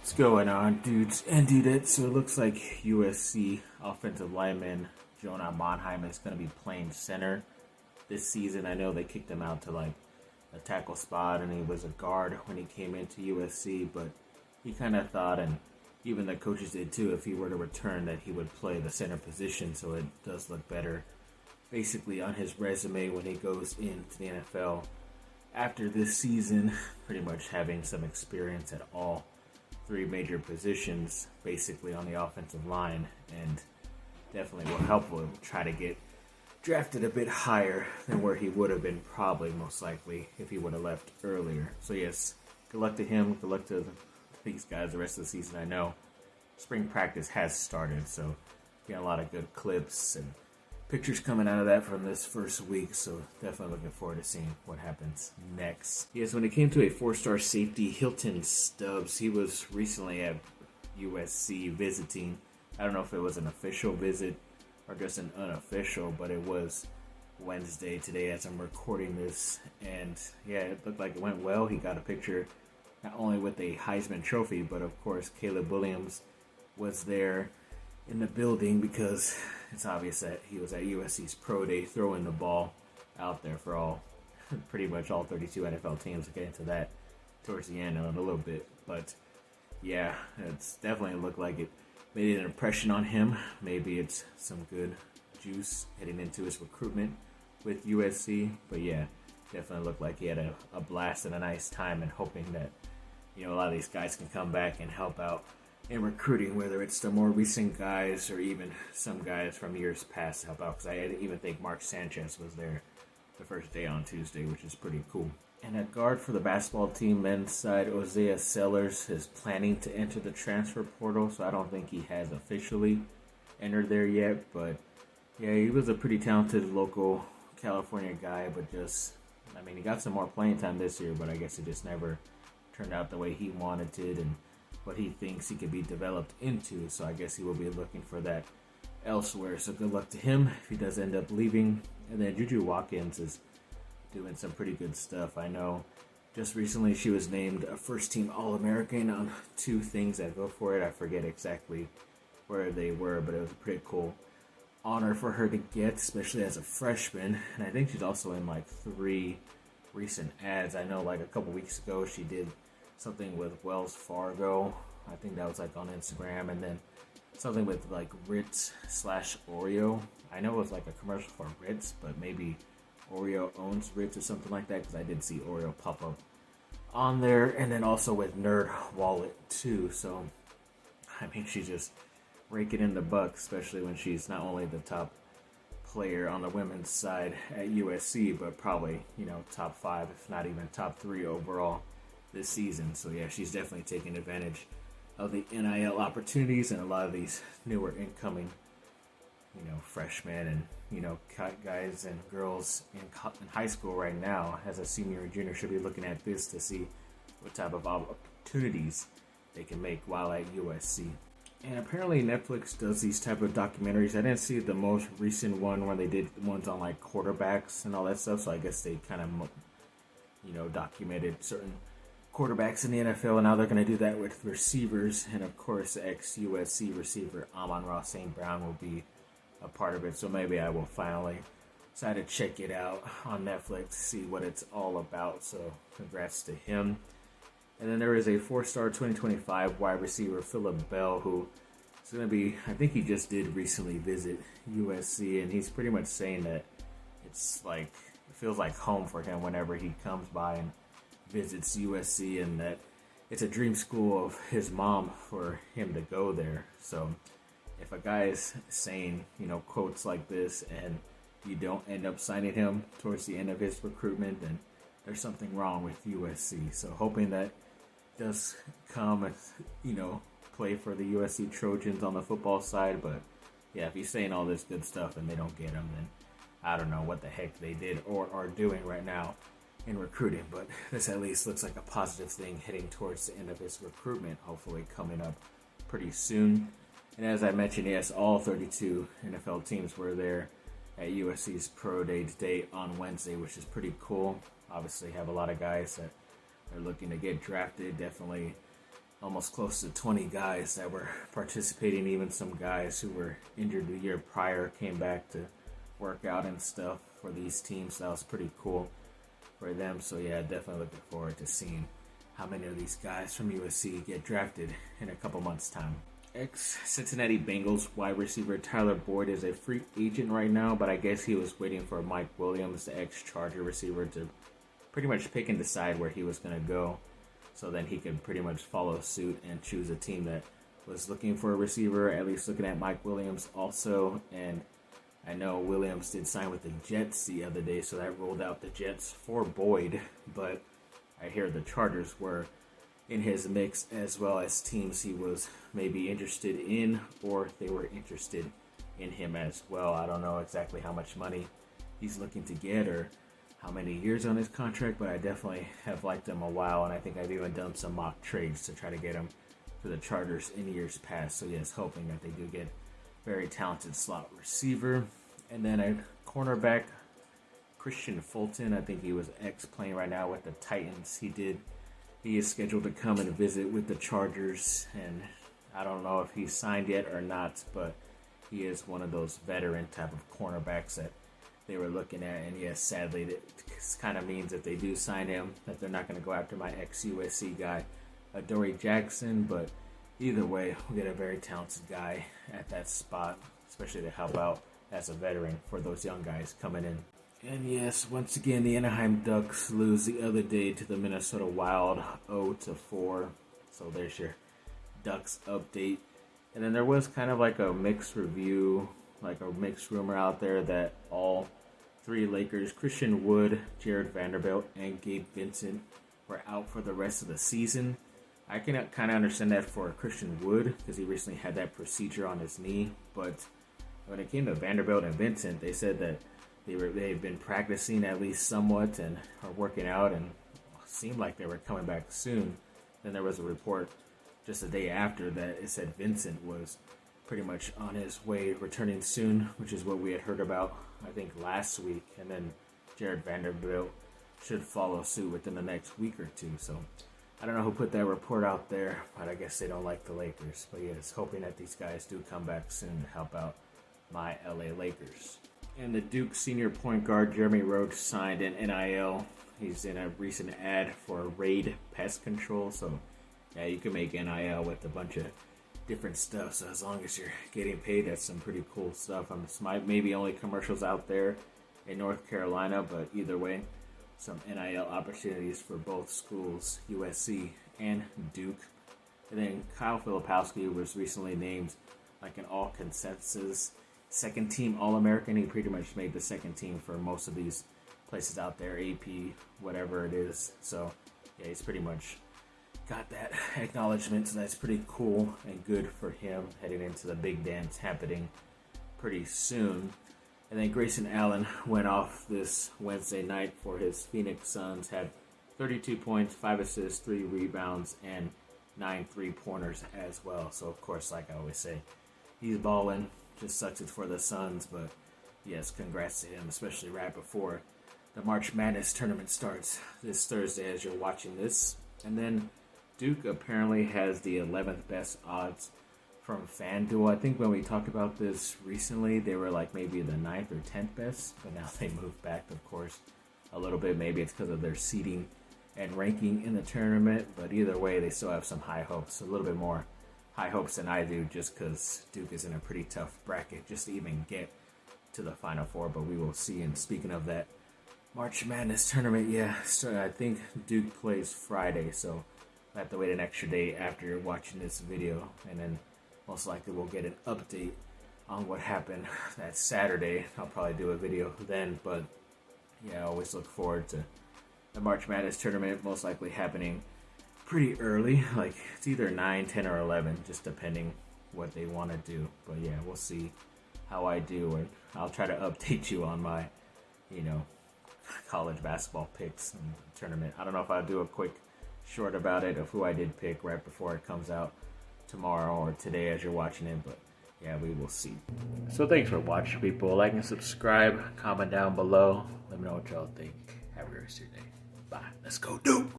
What's going on, dudes and dudettes? So it looks like USC offensive lineman Jonah Monheim is going to be playing center this season. I know they kicked him out to like a tackle spot and he was a guard when he came into USC, but he kind of thought, and even the coaches did too, if he were to return that he would play the center position, so it does look better basically on his resume when he goes into the NFL after this season, pretty much having some experience at all three major positions basically on the offensive line, and definitely will help him try to get drafted a bit higher than where he would have been probably most likely if he would have left earlier. So yes, good luck to him, good luck to these guys the rest of the season. I know spring practice has started, so getting a lot of good clips and pictures coming out of that from this first week, so definitely looking forward to seeing what happens next. Yes, when it came to a four-star safety, Hilton Stubbs, he was recently at USC visiting. I don't know if it was an official visit or just an unofficial, but it was Wednesday today as I'm recording this, and yeah, it looked like it went well. He got a picture not only with a Heisman Trophy, but of course Caleb Williams was there in the building because it's obvious that he was at USC's Pro Day throwing the ball out there for all, pretty much all 32 NFL teams. We'll get into that towards the end in a little bit. But yeah, it's definitely looked like it made an impression on him. Maybe it's some good juice heading into his recruitment with USC. But yeah, definitely looked like he had a blast and a nice time, and hoping that, you know, a lot of these guys can come back and help out in recruiting, whether it's the more recent guys or even some guys from years past to help out, because I even think Mark Sanchez was there the first day on Tuesday, which is pretty cool. And at guard for the basketball team men's side, Isaiah Sellers is planning to enter the transfer portal, so I don't think he has officially entered there yet, but yeah, he was a pretty talented local California guy, but just, I mean, he got some more playing time this year, but I guess it just never turned out the way he wanted it and what he thinks he could be developed into, so I guess he will be looking for that elsewhere. So good luck to him if he does end up leaving. And then Juju Watkins is doing some pretty good stuff. I know just recently she was named a first-team All-American on two things that go for it. I forget exactly where they were, but it was a pretty cool honor for her to get, especially as a freshman. And I think she's also in like 3 recent ads. I know like a couple weeks ago she did something with Wells Fargo. I think that was like on Instagram, and then something with like Ritz/Oreo. I know it was like a commercial for Ritz, but maybe Oreo owns Ritz or something like that, because I did see Oreo pop up on there. And then also with Nerd Wallet too. So I mean, she's just raking in the bucks, especially when she's not only the top player on the women's side at USC, but probably, you know, top 5, if not even top 3 overall this season. So yeah, she's definitely taking advantage of the NIL opportunities and a lot of these newer incoming, you know, freshmen and, you know, guys and girls in high school right now. As a senior or junior, should be looking at this to see what type of opportunities they can make while at USC. And apparently Netflix does these type of documentaries. I didn't see the most recent one where they did ones on like quarterbacks and all that stuff, so I guess they kind of, you know, documented certain quarterbacks in the NFL, and now they're going to do that with receivers. And of course, ex-USC receiver Amon-Ra St. Brown will be a part of it. So maybe I will finally decide to check it out on Netflix, see what it's all about. So congrats to him. And then there is a 4-star 2025 wide receiver, Philip Bell, who is going to be, I think he just did recently visit USC, and he's pretty much saying that it's like, it feels like home for him whenever he comes by and visits USC, and that it's a dream school of his mom for him to go there. So if a guy is saying, you know, quotes like this and you don't end up signing him towards the end of his recruitment, then there's something wrong with USC. So hoping that does come and, you know, play for the USC Trojans on the football side. But yeah, if he's saying all this good stuff and they don't get him, then I don't know what the heck they did or are doing right now in recruiting. But this at least looks like a positive thing heading towards the end of his recruitment, hopefully coming up pretty soon. And as I mentioned, yes, all 32 NFL teams were there at USC's Pro Day today on Wednesday, which is pretty cool. Obviously have a lot of guys that are looking to get drafted. Definitely almost close to 20 guys that were participating. Even some guys who were injured the year prior came back to work out and stuff for these teams. So that was pretty cool for them. So yeah, definitely looking forward to seeing how many of these guys from USC get drafted in a couple months' time. Ex-Cincinnati Bengals wide receiver Tyler Boyd is a free agent right now, but I guess he was waiting for Mike Williams, the ex-Charger receiver, to pretty much pick and decide where he was going to go, so then he could pretty much follow suit and choose a team that was looking for a receiver, at least looking at Mike Williams also. And I know Williams did sign with the Jets the other day, so that ruled out the Jets for Boyd, but I hear the Chargers were in his mix, as well as teams he was maybe interested in, or they were interested in him as well. I don't know exactly how much money he's looking to get or how many years on his contract, but I definitely have liked him a while, and I think I've even done some mock trades to try to get him to the Chargers in years past. So yes, hoping that they do get very talented slot receiver. And then a cornerback, Christian Fulton. I think he was playing right now with the Titans. He is scheduled to come and visit with the Chargers, and I don't know if he's signed yet or not, but he is one of those veteran type of cornerbacks that they were looking at. And yes, sadly, it kind of means if they do sign him that they're not going to go after my ex-USC guy, Adoree Jackson. But either way, we get a very talented guy at that spot, especially to help out as a veteran for those young guys coming in. And yes, once again, the Anaheim Ducks lose the other day to the Minnesota Wild 0-4. So there's your Ducks update. And then there was kind of like a mixed review, like a mixed rumor out there that all three Lakers, Christian Wood, Jared Vanderbilt, and Gabe Vincent, were out for the rest of the season. I can kind of understand that for Christian Wood because he recently had that procedure on his knee. But when it came to Vanderbilt and Vincent, they said that they've been practicing at least somewhat and are working out, and seemed like they were coming back soon. Then there was a report just a day after that it said Vincent was pretty much on his way returning soon, which is what we had heard about, I think, last week. And then Jared Vanderbilt should follow suit within the next week or two. So I don't know who put that report out there, but I guess they don't like the Lakers. But yes, hoping that these guys do come back soon to help out my LA Lakers. And the Duke senior point guard Jeremy Roach signed an NIL. He's in a recent ad for Raid Pest Control. So yeah, you can make NIL with a bunch of different stuff. So as long as you're getting paid, that's some pretty cool stuff. Maybe only commercials out there in North Carolina, but either way, some NIL opportunities for both schools, USC and Duke. And then Kyle Filipowski was recently named like an all-consensus second team All-American. He pretty much made the second team for most of these places out there, AP, whatever it is. So yeah, he's pretty much got that acknowledgement, so that's pretty cool and good for him heading into the big dance happening pretty soon. And then Grayson Allen went off this Wednesday night for his Phoenix Suns, had 32 points, 5 assists, 3 rebounds, and 9 3-pointers as well. So of course, like I always say, he's balling. Just sucks it for the Suns, but yes, congrats to him, especially right before the March Madness tournament starts this Thursday as you're watching this. And then Duke apparently has the 11th best odds from FanDuel. I think when we talked about this recently, they were like maybe the 9th or 10th best, but now they moved back, of course, a little bit. Maybe it's because of their seeding and ranking in the tournament, but either way, they still have some high hopes, a little bit more high hopes than I do, just because Duke is in a pretty tough bracket just to even get to the Final Four, but we will see. And speaking of that March Madness tournament, yeah, so I think Duke plays Friday, so I have to wait an extra day after watching this video, and then most likely we'll get an update on what happened that Saturday. I'll probably do a video then, but yeah, I always look forward to the March Madness tournament, most likely happening pretty early, like it's either 9, 10, or 11, just depending what they want to do. But yeah, we'll see how I do, and I'll try to update you on my, college basketball picks and tournament. I don't know if I'll do a quick short about it of who I did pick right before it comes out tomorrow or today as you're watching it, but yeah, we will see. So thanks for watching, people. Like and subscribe, comment down below, let me know what y'all think. Have a great rest of your day. Bye. Let's go, Duke!